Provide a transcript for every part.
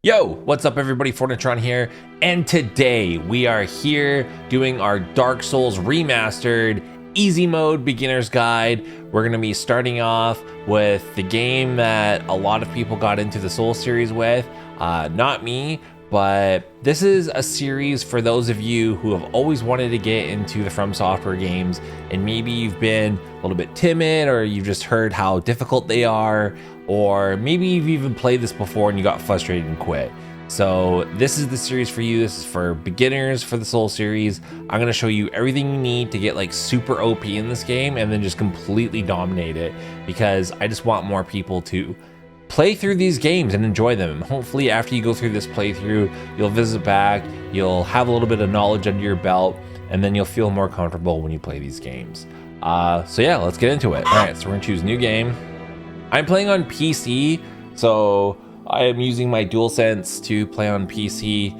Yo, what's up everybody, Fortnitron here, and today we are here doing our Dark Souls Remastered Easy Mode Beginner's Guide. We're going to be starting off with the game that a lot of people got into the Souls series with, not me, but this is a series for those of you who have always wanted to get into the FromSoftware games, and maybe you've been a little bit timid, or you've just heard how difficult they are, or maybe you've even played this before and you got frustrated and quit. So this is the series for you. This is for beginners for the Soul series. I'm gonna show you everything you need to get like super OP in this game and then just completely dominate it, because I just want more people to play through these games and enjoy them. Hopefully after you go through this playthrough, you'll visit back, you'll have a little bit of knowledge under your belt, and then you'll feel more comfortable when you play these games. So yeah, let's get into it. All right, so we're gonna choose new game. I'm playing on PC, so I am using my DualSense to play on PC.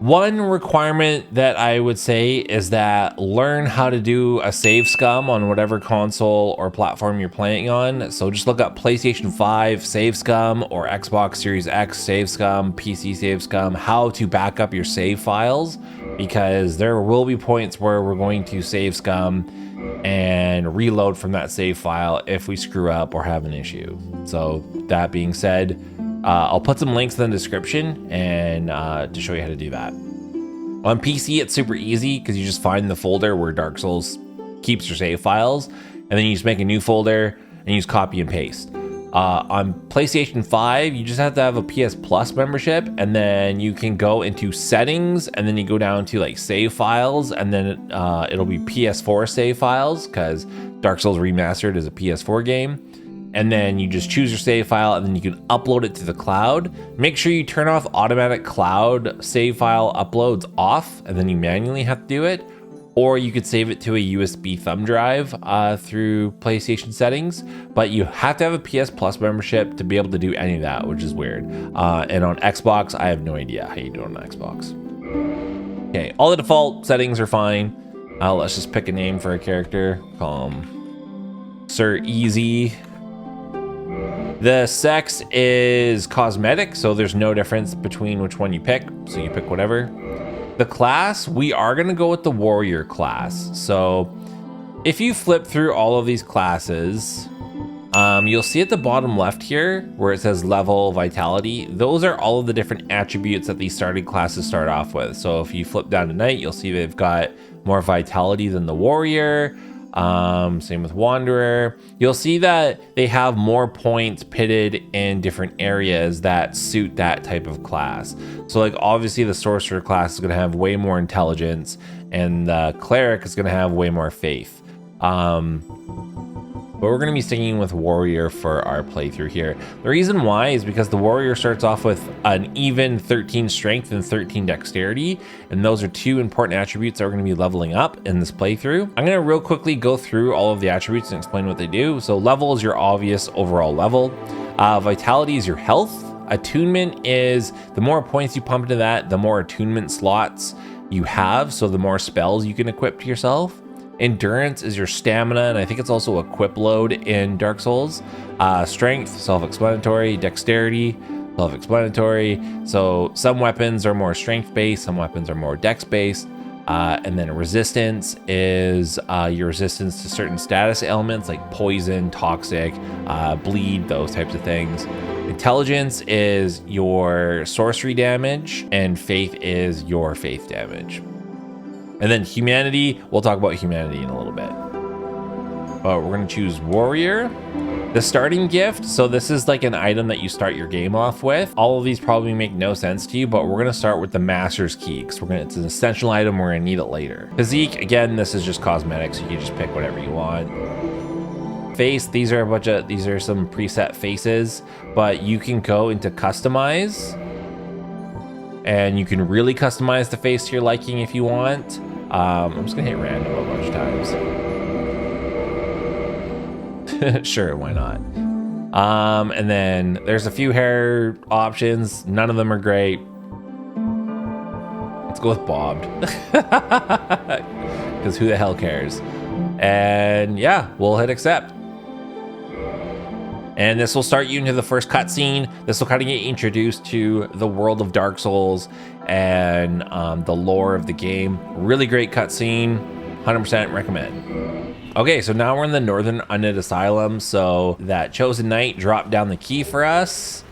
One requirement that I would say is that learn how to do a save SCUM on whatever console or platform you're playing on. So just look up PlayStation 5 save SCUM or Xbox Series X save SCUM, PC save SCUM, how to back up your save files, because there will be points where we're going to save SCUM and reload from that save file if we screw up or have an issue. So that being said, I'll put some links in the description and to show you how to do that. On PC, it's super easy because you just find the folder where Dark Souls keeps your save files, and then you just make a new folder and use copy and paste. On PlayStation 5, you just have to have a PS Plus membership, and then you can go into settings, and then you go down to like save files, and then it'll be PS4 save files, because Dark Souls Remastered is a PS4 game. And then you just choose your save file, and then you can upload it to the cloud. Make sure you turn off automatic cloud save file uploads off, and then you manually have to do it. Or you could save it to a USB thumb drive through PlayStation settings, but you have to have a PS Plus membership to be able to do any of that, which is weird. And on Xbox, I have no idea how you do it on Xbox. Okay, all the default settings are fine. Let's just pick a name for a character. Call him Sir Easy. The sex is cosmetic, so there's no difference between which one you pick, so you pick whatever. The class, we are gonna go with the warrior class. So if you flip through all of these classes, you'll see at the bottom left here where it says level vitality. Those are all of the different attributes that these starting classes start off with. So if you flip down to knight, you'll see they've got more vitality than the warrior. Same with wanderer. You'll see that they have more points pitted in different areas that suit that type of class. So like obviously the sorcerer class is going to have way more intelligence, and the cleric is going to have way more faith. But we're going to be sticking with warrior for our playthrough here. The reason why is because the warrior starts off with an even 13 strength and 13 dexterity, and those are two important attributes that we're going to be leveling up in this playthrough. I'm going to real quickly go through all of the attributes and explain what they do. So level is your obvious overall level. Vitality is your health. Attunement is the more points you pump into that, the more attunement slots you have, so the more spells you can equip to yourself. Endurance is your stamina, and I think it's also equip load in Dark Souls. Strength, self-explanatory. Dexterity, self-explanatory. So some weapons are more strength-based, some weapons are more dex-based. And then resistance is your resistance to certain status ailments like poison, toxic, bleed, those types of things. Intelligence is your sorcery damage, and faith is your faith damage. And then humanity, we'll talk about humanity in a little bit. But we're gonna choose warrior. The starting gift, so this is like an item that you start your game off with. All of these probably make no sense to you, but we're gonna start with the master's key, because it's an essential item, we're gonna need it later. Physique, again, this is just cosmetics, so you can just pick whatever you want. Face, these are some preset faces, but you can go into customize, and you can really customize the face to your liking if you want. I'm just gonna hit random a bunch of times. Sure, why not? And then there's a few hair options. None of them are great. Let's go with bobbed. Because who the hell cares? And yeah, we'll hit accept. And this will start you into the first cutscene. This will kind of get you introduced to the world of Dark Souls and the lore of the game. Really great cutscene, 100% recommend. Okay, so now we're in the Northern Undead Asylum. So that Chosen Knight dropped down the key for us.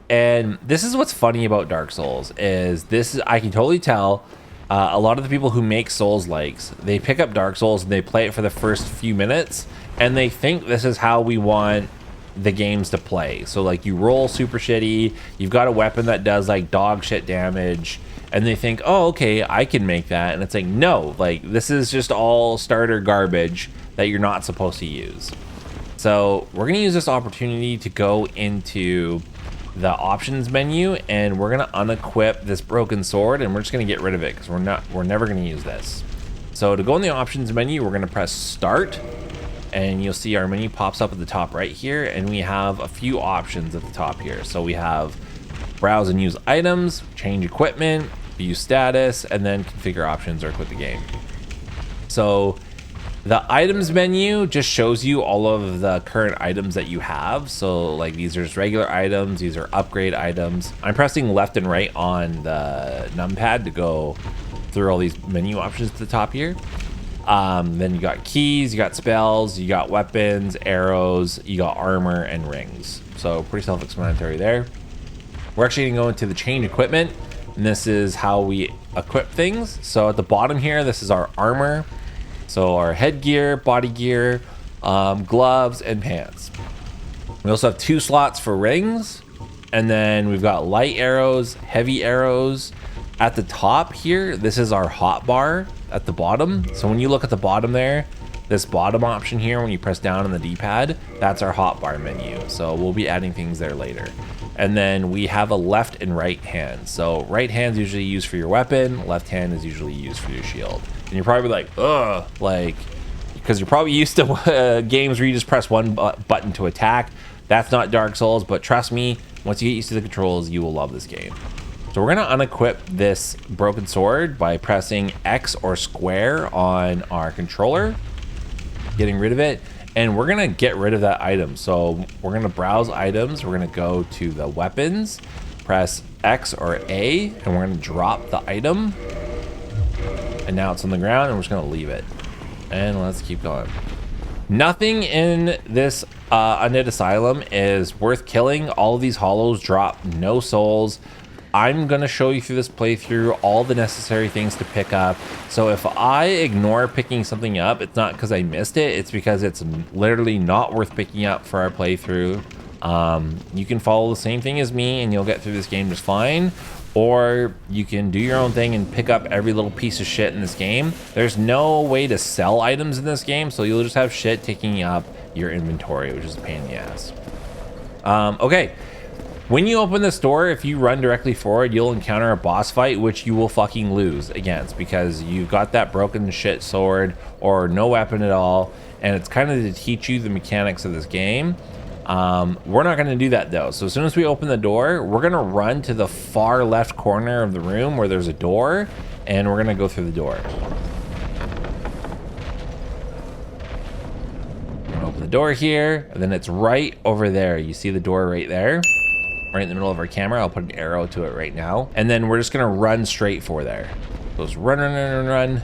And this is what's funny about Dark Souls is I can totally tell a lot of the people who make Souls likes, they pick up Dark Souls and they play it for the first few minutes and they think this is how we want the games to play. So like you roll super shitty, you've got a weapon that does like dog shit damage, and they think, oh, okay, I can make that. And it's like, no, like this is just all starter garbage that you're not supposed to use. So we're gonna use this opportunity to go into the options menu and we're gonna unequip this broken sword and we're just gonna get rid of it because we're never gonna use this. So to go in the options menu, we're gonna press start, and you'll see our menu pops up at the top right here, and we have a few options at the top here. So we have browse and use items, change equipment, view status, and then configure options or quit the game. So the items menu just shows you all of the current items that you have. So like these are just regular items, these are upgrade items. I'm pressing left and right on the numpad to go through all these menu options at the top here. Then you got keys, you got spells, you got weapons, arrows, you got armor and rings. So pretty self-explanatory there. We're actually gonna go into the change equipment, and this is how we equip things. So at the bottom here, this is our armor. So our headgear, body gear, gloves, and pants. We also have 2 slots for rings, and then we've got light arrows, heavy arrows. At the top here, this is our hotbar at the bottom. So when you look at the bottom there, this bottom option here, when you press down on the D-pad, that's our hotbar menu. So we'll be adding things there later. And then we have a left and right hand. So right hand is usually used for your weapon, left hand is usually used for your shield. And you're probably like, ugh, like, because you're probably used to games where you just press one button to attack. That's not Dark Souls, but trust me, once you get used to the controls, you will love this game. So we're gonna unequip this broken sword by pressing X or square on our controller, getting rid of it, and we're gonna get rid of that item. So we're gonna browse items, we're gonna go to the weapons, press X or A, and we're gonna drop the item. And now it's on the ground and we're just gonna leave it. And let's keep going. Nothing in this Undead Asylum is worth killing. All of these hollows drop no souls. I'm gonna show you through this playthrough all the necessary things to pick up. So if I ignore picking something up, it's not because I missed it, it's because it's literally not worth picking up for our playthrough. You can follow the same thing as me and you'll get through this game just fine. Or you can do your own thing and pick up every little piece of shit in this game. There's no way to sell items in this game, so you'll just have shit taking up your inventory, which is a pain in the ass. Okay. When you open this door, if you run directly forward, you'll encounter a boss fight, which you will fucking lose against because you've got that broken shit sword or no weapon at all. And it's kind of to teach you the mechanics of this game. We're not going to do that though. So as soon as we open the door, we're going to run to the far left corner of the room where there's a door, and we're going to go through the door. Open the door here, and then it's right over there. You see the door right there? Right in the middle of our camera. I'll put an arrow to it right now. And then we're just gonna run straight for there. So just run, run, run, run, run.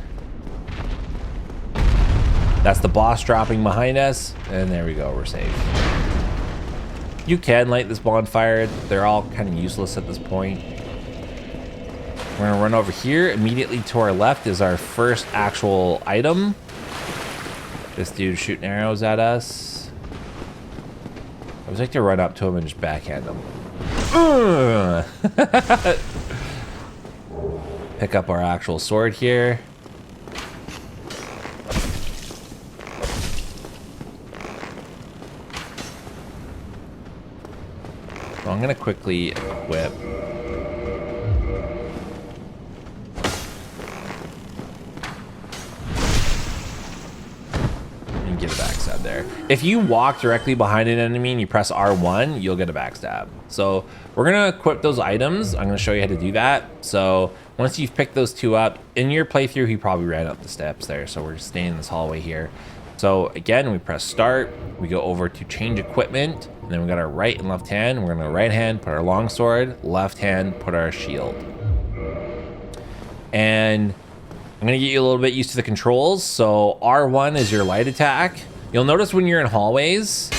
That's the boss dropping behind us. And there we go, we're safe. You can light this bonfire. They're all kind of useless at this point. We're gonna run over here. Immediately to our left is our first actual item. This dude's shooting arrows at us. I would like to run up to him and just backhand him. Pick up our actual sword here. So I'm gonna quickly equip. And get a backstab there. If you walk directly behind an enemy and you press R1, you'll get a backstab. So we're gonna equip those items. I'm gonna show you how to do that. So once you've picked those two up, in your playthrough, he probably ran up the steps there. So we're staying in this hallway here. So again, we press start, we go over to change equipment, and then we got our right and left hand. We're gonna right hand put our longsword, left hand put our shield. And I'm gonna get you a little bit used to the controls. So R1 is your light attack. You'll notice when you're in hallways,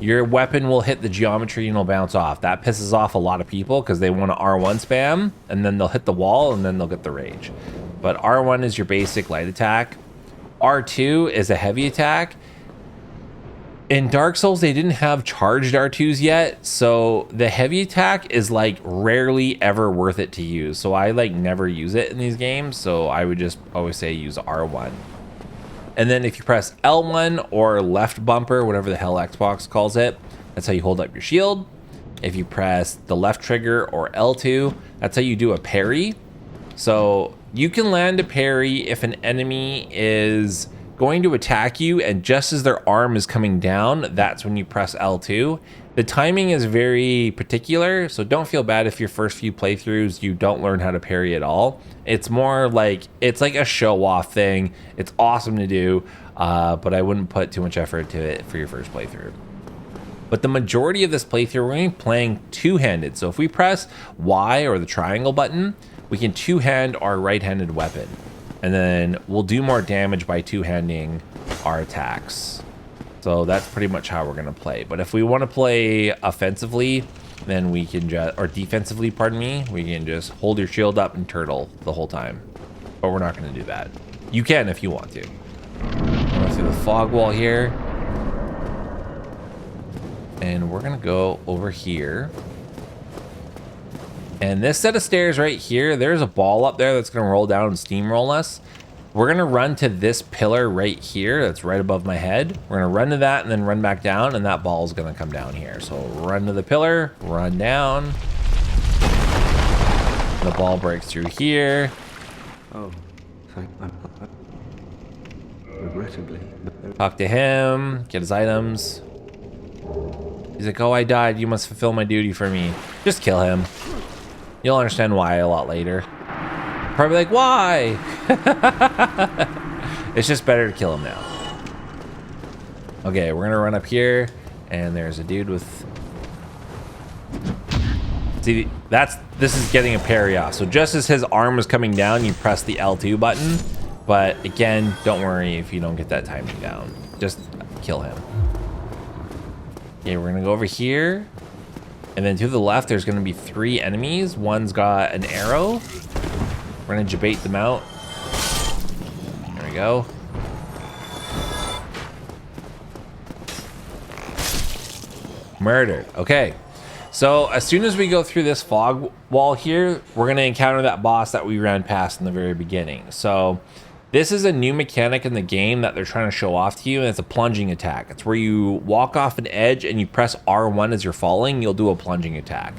your weapon will hit the geometry and it'll bounce off. That pisses off a lot of people because they want to R1 spam, and then they'll hit the wall and then they'll get the rage. But R1 is your basic light attack. R2 is a heavy attack. In Dark Souls, they didn't have charged R2s yet, so the heavy attack is like rarely ever worth it to use. So I like never use it in these games, so I would just always say use R1. And then if you press L1 or left bumper, whatever the hell Xbox calls it, that's how you hold up your shield. If you press the left trigger or L2, that's how you do a parry. So you can land a parry if an enemy is going to attack you, and just as their arm is coming down, that's when you press L2. The timing is very particular, so don't feel bad if your first few playthroughs you don't learn how to parry at all. It's more like, it's like a show-off thing. It's awesome to do, but I wouldn't put too much effort into it for your first playthrough. But the majority of this playthrough, we're going to be playing two-handed. So if we press Y or the triangle button, we can two-hand our right-handed weapon. And then we'll do more damage by two-handing our attacks. So that's pretty much how we're gonna play. But if we wanna play offensively, then we can just, or defensively, pardon me, we can just hold your shield up and turtle the whole time. But we're not gonna do that. You can if you want to. Go through the fog wall here. And we're gonna go over here. And this set of stairs right here, there's a ball up there that's gonna roll down and steamroll us. We're gonna run to this pillar right here that's right above my head. We're gonna run to that and then run back down, and that ball is gonna come down here. So run to the pillar, run down. The ball breaks through here. Oh, regrettably. Talk to him, get his items. He's like, oh, I died. You must fulfill my duty for me. Just kill him. You'll understand why a lot later. Probably like, why? It's just better to kill him now. Okay, we're gonna run up here, and there's a dude with... See, this is getting a parry off. So just as his arm is coming down, you press the L2 button. But again, don't worry if you don't get that timing down. Just kill him. Okay, we're gonna go over here. And then to the left, there's gonna be 3 enemies. One's got an arrow. We're gonna debate them out. There we go. Murdered. Okay. So as soon as we go through this fog wall here, we're gonna encounter that boss that we ran past in the very beginning. So this is a new mechanic in the game that they're trying to show off to you, and it's a plunging attack. It's where you walk off an edge and you press R1 as you're falling, you'll do a plunging attack.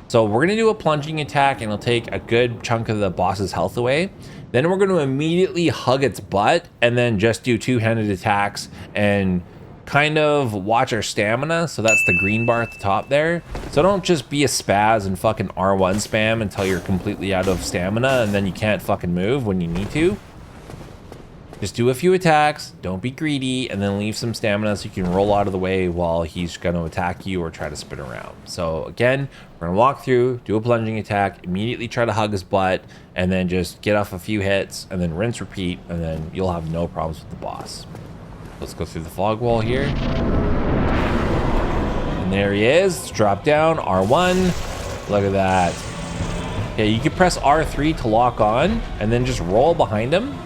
So we're gonna do a plunging attack, and it'll take a good chunk of the boss's health away. Then we're gonna immediately hug its butt and then just do two-handed attacks and kind of watch our stamina. So that's the green bar at the top there. So don't just be a spaz and fucking R1 spam until you're completely out of stamina and then you can't fucking move when you need to. Just do a few attacks, don't be greedy, and then leave some stamina so you can roll out of the way while he's going to attack you or try to spin around. So again, we're going to walk through, do a plunging attack, immediately try to hug his butt, and then just get off a few hits, and then rinse, repeat, and then you'll have no problems with the boss. Let's go through the fog wall here. And there he is. Let's drop down, R1. Look at that. Okay, you can press R3 to lock on, and then just roll behind him.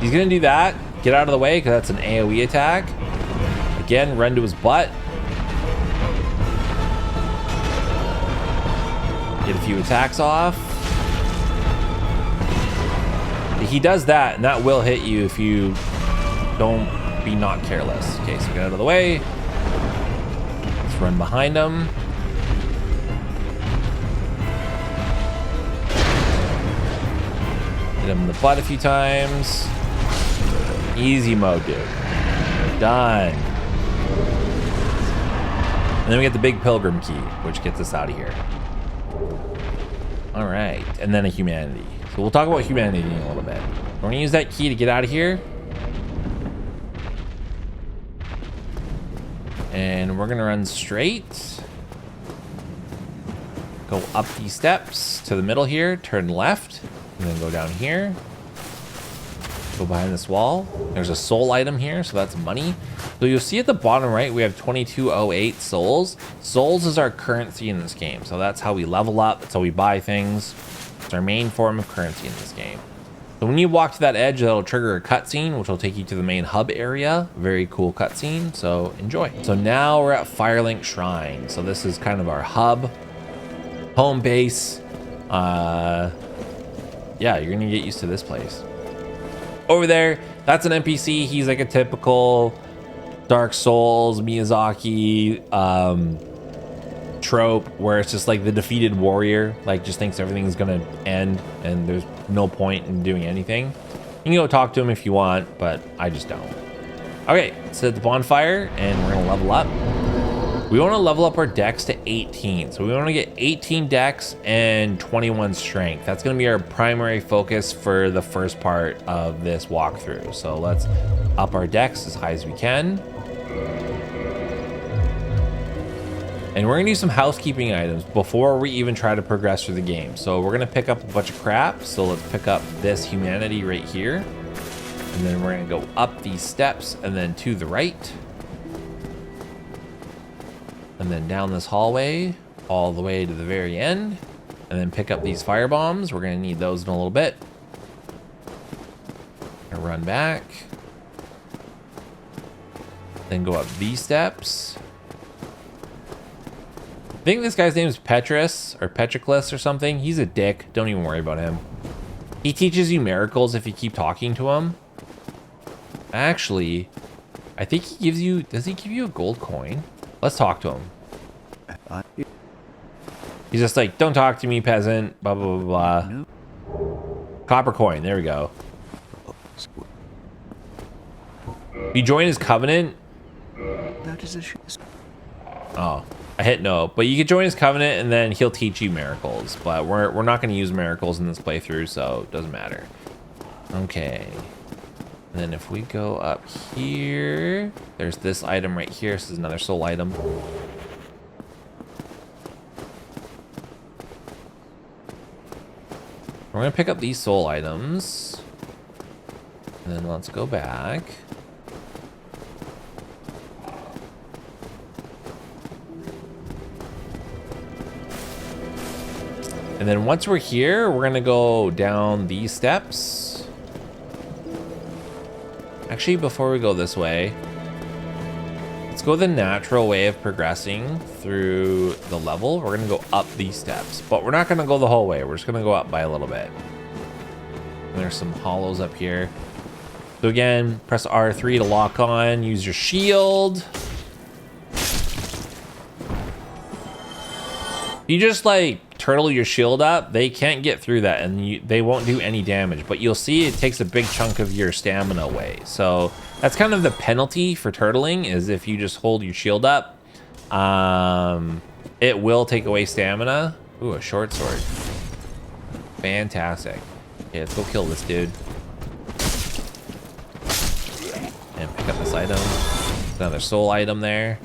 He's gonna do that. Get out of the way, because that's an AoE attack. Again, run to his butt. Get a few attacks off. He does that, and that will hit you if you don't be not careless. Okay, so get out of the way. Let's run behind him. Hit him in the butt a few times. Easy mode, dude. Done. And then we get the big pilgrim key, which gets us out of here. All right, and then a humanity. So we'll talk about humanity in a little bit. We're gonna use that key to get out of here. And we're gonna run straight. Go up these steps to the middle here, turn left, and then go down here. Go behind this wall. There's a soul item here, so that's money. So you'll see at the bottom right, we have 2208 souls. Souls is our currency in this game. So that's how we level up. That's how we buy things. It's our main form of currency in this game. So when you walk to that edge, that'll trigger a cutscene, which will take you to the main hub area. Very cool cutscene, so enjoy. So now we're at Firelink Shrine. So this is kind of our hub, home base. Yeah, you're gonna get used to this place. Over there, that's an NPC. He's like a typical Dark Souls, Miyazaki trope, where it's just like the defeated warrior, like just thinks everything's gonna end and there's no point in doing anything. You can go talk to him if you want, but I just don't. Okay, so at the bonfire, and we're gonna level up. We want to level up our dex to 18. So we want to get 18 dex and 21 strength. That's going to be our primary focus for the first part of this walkthrough. So let's up our dex as high as we can. And we're going to do some housekeeping items before we even try to progress through the game. So we're going to pick up a bunch of crap. So let's pick up this humanity right here. And then we're going to go up these steps and then to the right. And then down this hallway, all the way to the very end. And then pick up these fire bombs. We're gonna need those in a little bit. Gonna run back. Then go up these steps. I think this guy's name is Petrus or Petriclus or something. He's a dick, don't even worry about him. He teaches you miracles if you keep talking to him. Actually, I think he gives you, does he give you a gold coin? Let's talk to him. He's just like, don't talk to me, peasant, blah, blah, blah, blah. Copper coin, there we go. If you join his covenant. That is a Oh, I hit no. But you can join his covenant and then he'll teach you miracles. But we're not going to use miracles in this playthrough, so it doesn't matter. Okay. And then if we go up here, there's this item right here. This is another soul item. We're going to pick up these soul items. And then let's go back. And then once we're here, we're going to go down these steps. Actually, before we go this way, let's go the natural way of progressing through the level. We're going to go up these steps, but we're not going to go the whole way. We're just going to go up by a little bit. And there's some hollows up here. So again, press R3 to lock on, use your shield. You just like turtle your shield up, they can't get through that and they won't do any damage, but you'll see it takes a big chunk of your stamina away. So that's kind of the penalty for turtling, is if you just hold your shield up, it will take away stamina. Ooh, a short sword. Fantastic. Okay, let's go kill this dude. And pick up this item. Another soul item there.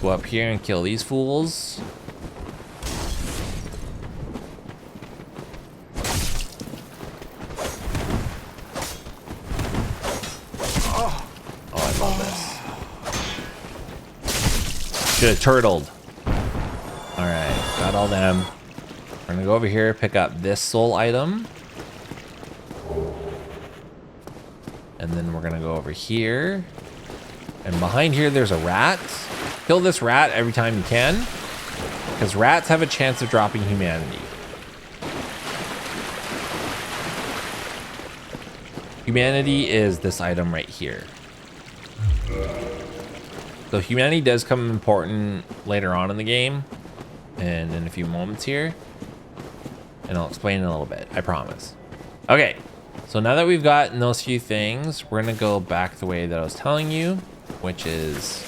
Go up here and kill these fools. Should have turtled. All right, got all them. We're gonna go over here, pick up this soul item. And then we're gonna go over here. And behind here, there's a rat. Kill this rat every time you can, because rats have a chance of dropping humanity. Humanity is this item right here. So humanity does come important later on in the game, and in a few moments here, and I'll explain in a little bit, I promise. Okay, so now that we've gotten those few things, we're gonna go back the way that I was telling you, which is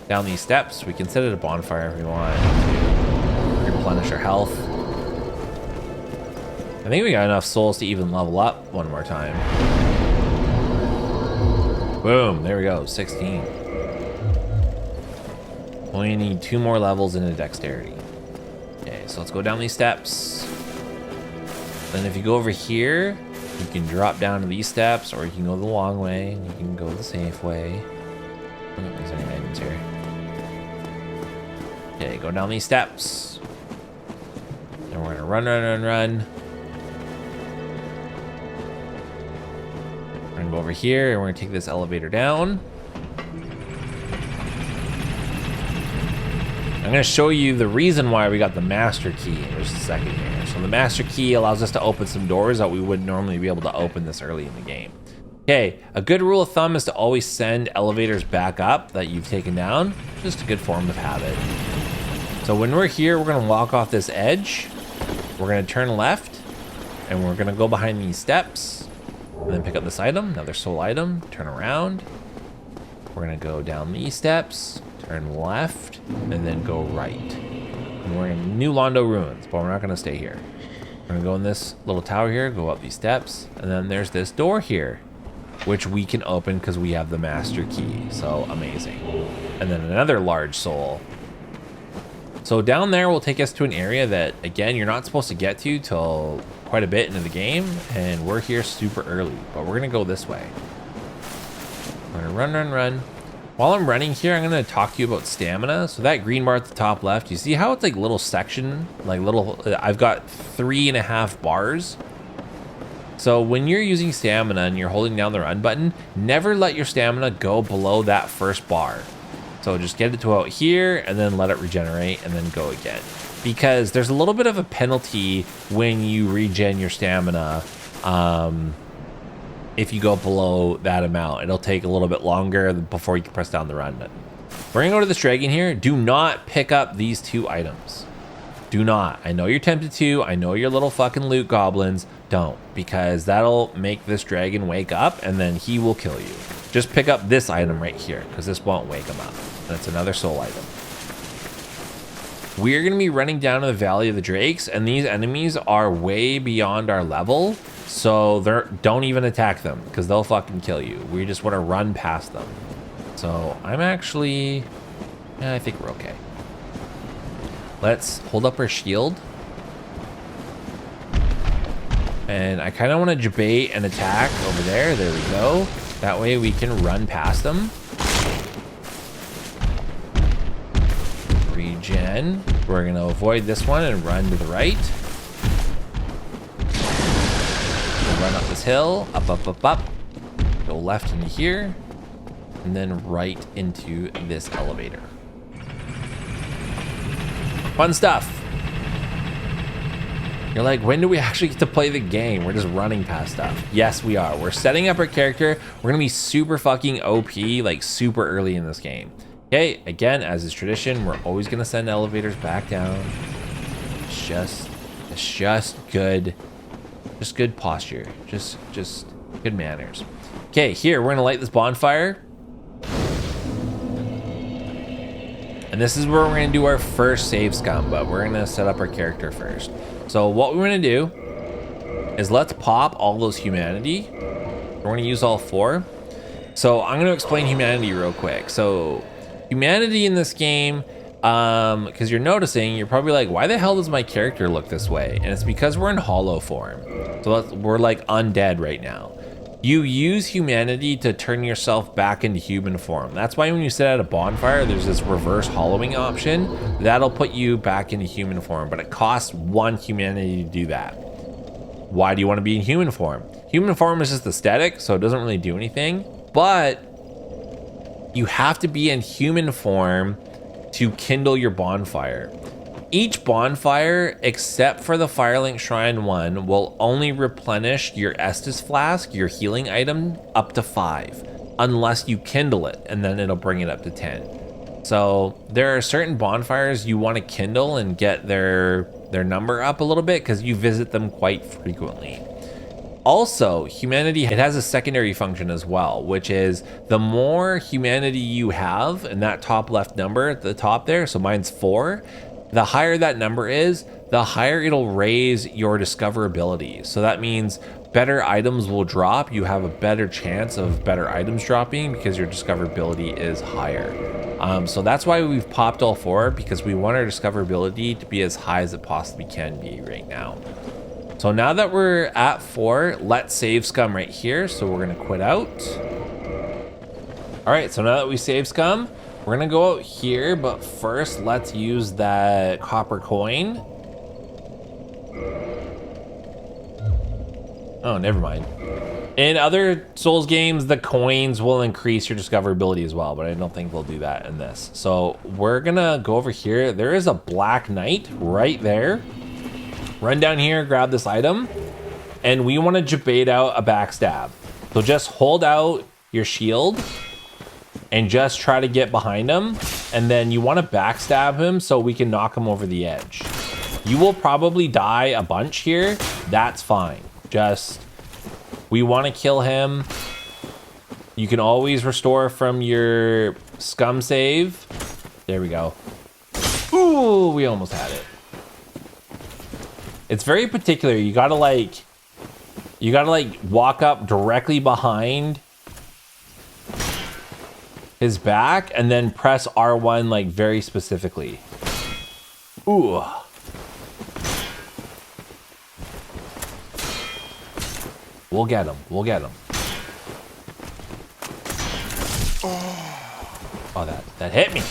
down these steps. We can sit at a bonfire if we want to replenish our health. I think we got enough souls to even level up one more time. Boom, there we go, 16. Only need 2 more levels into dexterity. Okay, so let's go down these steps. Then if you go over here, you can drop down to these steps, or you can go the long way, and you can go the safe way. I don't think there's any items here. Okay, go down these steps. And we're gonna run. We're gonna go over here, and we're gonna take this elevator down. I'm going to show you the reason why we got the master key in just a second here. So the master key allows us to open some doors that we wouldn't normally be able to open this early in the game. Okay, a good rule of thumb is to always send elevators back up that you've taken down. Just a good form of habit. So when we're here, we're going to walk off this edge. We're going to turn left, and we're going to go behind these steps, and then pick up this item, another soul item, turn around. We're going to go down these steps, turn left, and then go right. And we're in New Londo Ruins, but we're not gonna stay here. We're gonna go in this little tower here, go up these steps, and then there's this door here, which we can open because we have the master key. So amazing. And then another large soul. So down there will take us to an area that, again, you're not supposed to get to till quite a bit into the game, and we're here super early, but we're gonna go this way. We're gonna run. While I'm running here, I'm going to talk to you about stamina. So that green bar at the top left, you see how it's like little section, like little, I've got 3.5 bars. So when you're using stamina and you're holding down the run button, never let your stamina go below that first bar. So just get it to out here and then let it regenerate and then go again. Because there's a little bit of a penalty when you regen your stamina. If you go below that amount, it'll take a little bit longer before you can press down the run button. We're gonna go to this dragon here. Do not pick up these 2 items. Do not. I know you're tempted to. I know you're little fucking loot goblins. Don't, because that'll make this dragon wake up and then he will kill you. Just pick up this item right here, because this won't wake him up. That's another soul item. We're gonna be running down to the Valley of the Drakes, and these enemies are way beyond our level. So don't even attack them, because they'll fucking kill you. We just want to run past them. So I'm actually, I think we're okay. Let's hold up our shield. And I kind of want to debate and attack over there. There we go. That way we can run past them. Regen. We're going to avoid this one and run to the right. Run up this hill, up. Go left into here, and then right into this elevator. Fun stuff. You're like, when do we actually get to play the game? We're just running past stuff. Yes, we are. We're setting up our character. We're gonna be super fucking OP, like super early in this game. Okay, again, as is tradition, we're always gonna send elevators back down. It's just good. Just good posture, just good manners. Okay, here, we're gonna light this bonfire. And this is where we're gonna do our first save scum, but we're gonna set up our character first. So what we're gonna do is let's pop all those humanity. We're gonna use all 4. So I'm gonna explain humanity real quick. So humanity in this game, because you're noticing, you're probably like, why the hell does my character look this way? And it's because we're in hollow form. So we're like undead right now. You use humanity to turn yourself back into human form. That's why when you sit at a bonfire, there's this reverse hollowing option. That'll put you back into human form, but it costs 1 humanity to do that. Why do you want to be in human form? Human form is just aesthetic, so it doesn't really do anything, but you have to be in human form to kindle your bonfire. Each bonfire, except for the Firelink Shrine one, will only replenish your Estus flask, your healing item, up to 5, unless you kindle it, and then it'll bring it up to 10. So there are certain bonfires you want to kindle and get their number up a little bit because you visit them quite frequently. Also, humanity, it has a secondary function as well, which is the more humanity you have in that top left number at the top there, so mine's 4, the higher that number is, the higher it'll raise your discoverability. So that means better items will drop. You have a better chance of better items dropping because your discoverability is higher. So that's why we've popped all 4, because we want our discoverability to be as high as it possibly can be right now. So now that we're at 4, let's save scum right here. So we're gonna quit out. All right, so now that we save scum, we're gonna go out here, but first let's use that copper coin. Oh, never mind. In other Souls games, the coins will increase your discoverability as well, but I don't think they'll do that in this. So we're gonna go over here. There is a Black Knight right there. Run down here, grab this item, and we wanna jabait out a backstab. So just hold out your shield and just try to get behind him, and then you want to backstab him so we can knock him over the edge. You will probably die a bunch here. That's fine. Just, we want to kill him. You can always restore from your scum save. There we go. Ooh, we almost had it. It's very particular. You gotta like walk up directly behind his back and then press R1 like very specifically. Ooh. We'll get him. We'll get him. Oh, that hit me.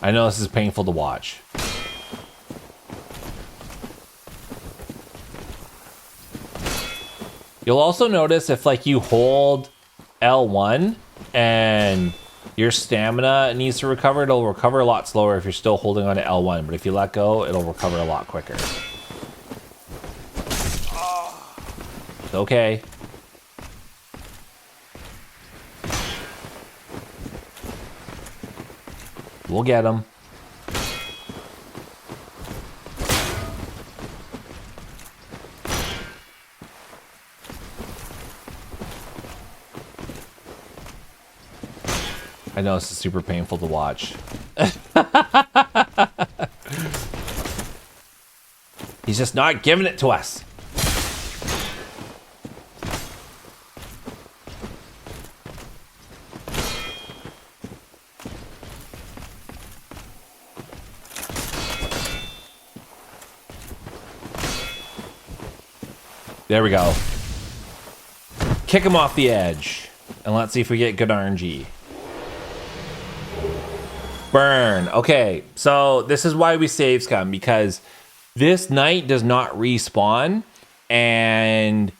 I know this is painful to watch. You'll also notice if like you hold L1 and your stamina needs to recover, it'll recover a lot slower if you're still holding on to L1, but if you let go, it'll recover a lot quicker. It's okay. We'll get him. I know this is super painful to watch. He's just not giving it to us. There we go. Kick him off the edge. And let's see if we get good RNG. Burn. Okay, so this is why we save scum, because this knight does not respawn, and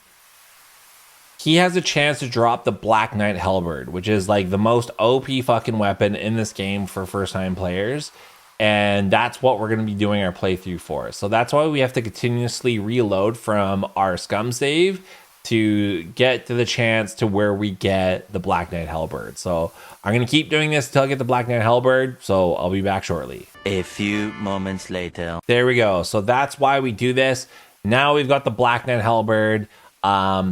he has a chance to drop the Black Knight Halberd, which is like the most OP fucking weapon in this game for first-time players, and that's what we're going to be doing our playthrough for. So that's why we have to continuously reload from our scum save to get to the chance to where we get the Black Knight Halberd. So I'm going to keep doing this until I get the Black Knight Halberd, so I'll be back shortly. A few moments later. There we go. So that's why we do this. Now we've got the Black Knight Halberd.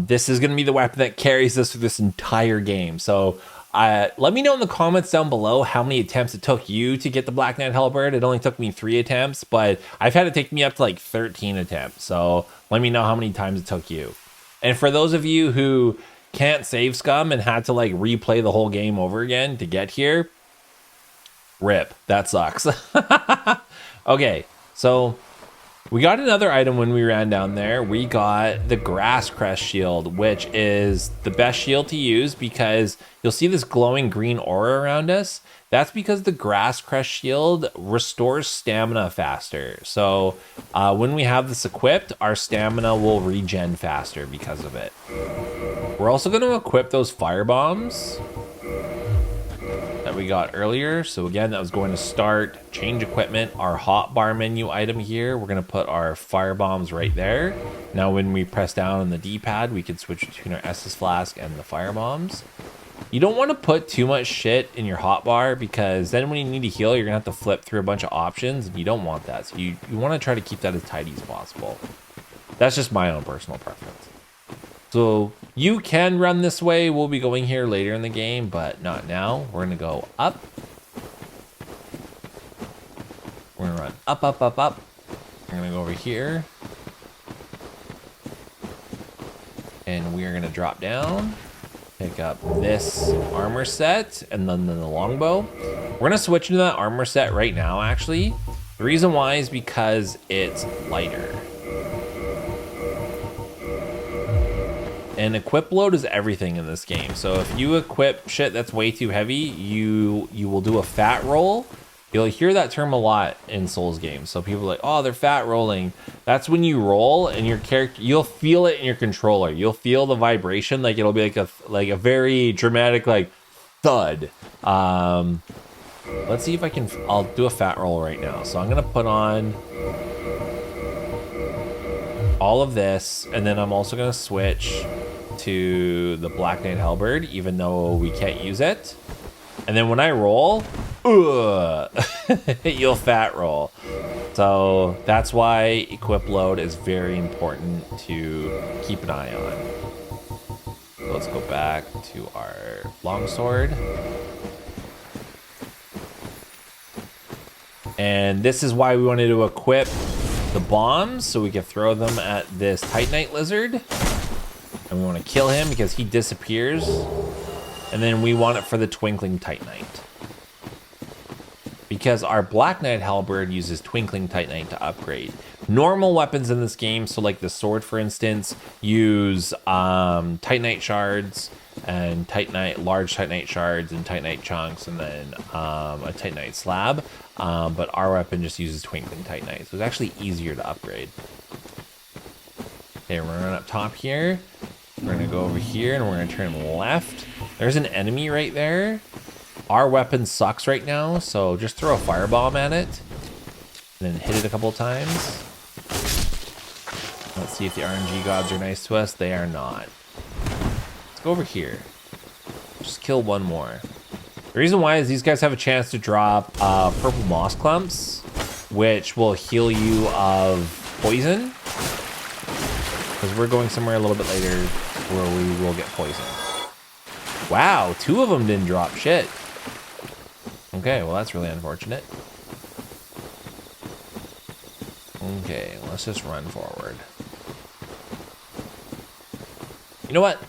This is going to be the weapon that carries us through this entire game. So let me know in the comments down below how many attempts it took you to get the Black Knight Halberd. It only took me 3 attempts, but I've had it take me up to like 13 attempts. So let me know how many times it took you. And for those of you who can't save scum and had to like replay the whole game over again to get here, rip. That sucks. Okay, so we got another item when we ran down there. We got the Grass Crest shield, which is the best shield to use because you'll see this glowing green aura around us. That's because the Grass Crest shield restores stamina faster. So when we have this equipped, our stamina will regen faster because of it. We're also going to equip those fire bombs that we got earlier. So again, that was going to start change equipment, our hotbar menu item here. We're going to put our fire bombs right there. Now when we press down on the D-pad, we can switch between our Estus flask and the fire bombs. You don't want to put too much shit in your hotbar because then when you need to heal, you're going to have to flip through a bunch of options and you don't want that. So you want to try to keep that as tidy as possible. That's just my own personal preference. So you can run this way. We'll be going here later in the game, but not now. We're gonna go up. We're gonna run up, up, up, up. We're gonna go over here. And we're gonna drop down. Pick up this armor set and then the longbow. We're gonna switch into that armor set right now, actually. The reason why is because it's lighter. And equip load is everything in this game. So if you equip shit that's way too heavy, you will do a fat roll. You'll hear that term a lot in Souls games. So people are like, oh, they're fat rolling. That's when you roll and your character, you'll feel it in your controller. You'll feel the vibration, like it'll be like a very dramatic like thud. Let's see if I'll do a fat roll right now. So I'm gonna put on all of this, and then I'm also gonna switch to the Black Knight Halberd, even though we can't use it. And then when I roll, you'll fat roll. So that's why equip load is very important to keep an eye on. So let's go back to our longsword. And this is why we wanted to equip the bombs, so we can throw them at this Titanite lizard. And we want to kill him because he disappears. And then we want it for the Twinkling Titanite. Because our Black Knight Halberd uses Twinkling Titanite to upgrade. Normal weapons in this game, so like the sword for instance, use Titanite shards and large Titanite shards and Titanite chunks, and then a Titanite slab. But our weapon just uses Twinkling Titanite, so it's actually easier to upgrade. Okay, we're gonna run up top here. We're gonna go over here and we're gonna turn left. There's an enemy right there. Our weapon sucks right now, so just throw a firebomb at it and then hit it a couple of times. Let's see if the RNG gods are nice to us. They are not. Let's go over here. Just kill one more. The reason why is these guys have a chance to drop purple moss clumps, which will heal you of poison. Because we're going somewhere a little bit later where we will get poisoned. Wow, 2 of them didn't drop shit. Okay, well that's really unfortunate. Okay, let's just run forward. You know what?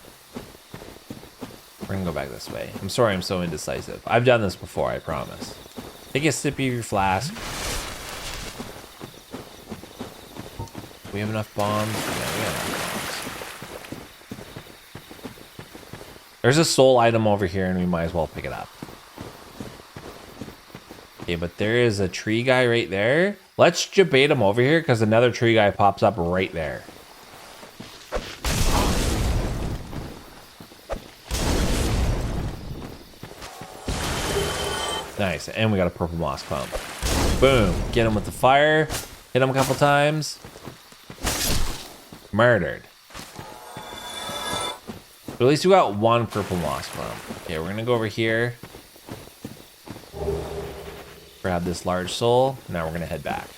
We're gonna go back this way. I'm sorry I'm so indecisive. I've done this before, I promise. Take a sip of your flask. We have enough bombs? Yeah, we have enough bombs. There's a soul item over here and we might as well pick it up. Okay, but there is a tree guy right there. Let's debate him over here because another tree guy pops up right there. Nice, and we got a purple moss pump. Boom, get him with the fire. Hit him a couple times. Murdered. But at least we got 1 purple moss pump. Okay, we're gonna go over here. Grab this large soul. Now we're gonna head back.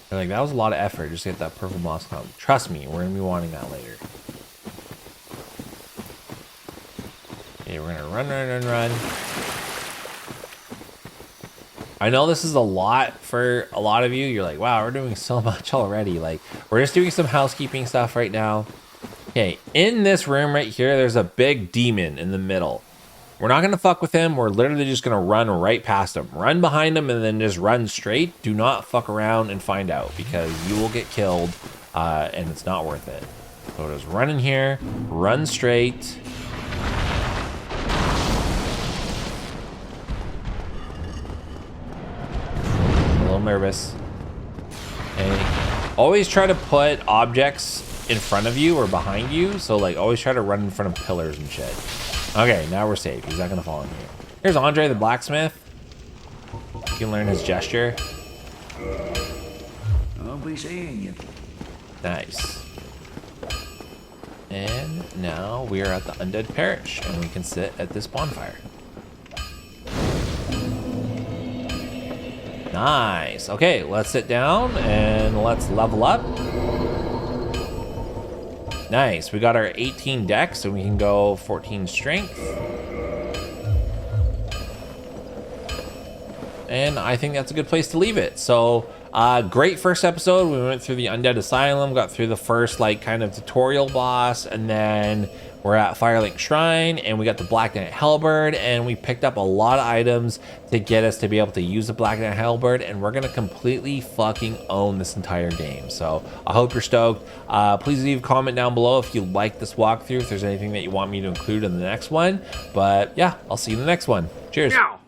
And like that was a lot of effort just to get that purple moss pump. Trust me, we're gonna be wanting that later. Okay, we're gonna run, run, run, run. I know this is a lot for a lot of you. You're like, wow, we're doing so much already. Like, we're just doing some housekeeping stuff right now. Okay, in this room right here, there's a big demon in the middle. We're not gonna fuck with him. We're literally just gonna run right past him. Run behind him and then just run straight. Do not fuck around and find out because you will get killed and it's not worth it. So just run in here, run straight. Nervous. Okay. Always try to put objects in front of you or behind you, so like always try to run in front of pillars and shit. Okay, now we're safe. He's not gonna fall in here. Here's Andre the blacksmith. You can learn his gesture. I'll be seeing you. Nice. And now we are at the Undead Parish and we can sit at this bonfire. Nice. Okay, let's sit down and let's level up. Nice. We got our 18 dex, so we can go 14 strength. And I think that's a good place to leave it. So, great first episode. We went through the Undead Asylum, got through the first like kind of tutorial boss, and then we're at Firelink Shrine, and we got the Black Knight Halberd, and we picked up a lot of items to get us to be able to use the Black Knight Halberd, and we're gonna completely fucking own this entire game. So I hope you're stoked. Please leave a comment down below if you like this walkthrough, if there's anything that you want me to include in the next one. But yeah, I'll see you in the next one. Cheers. Meow.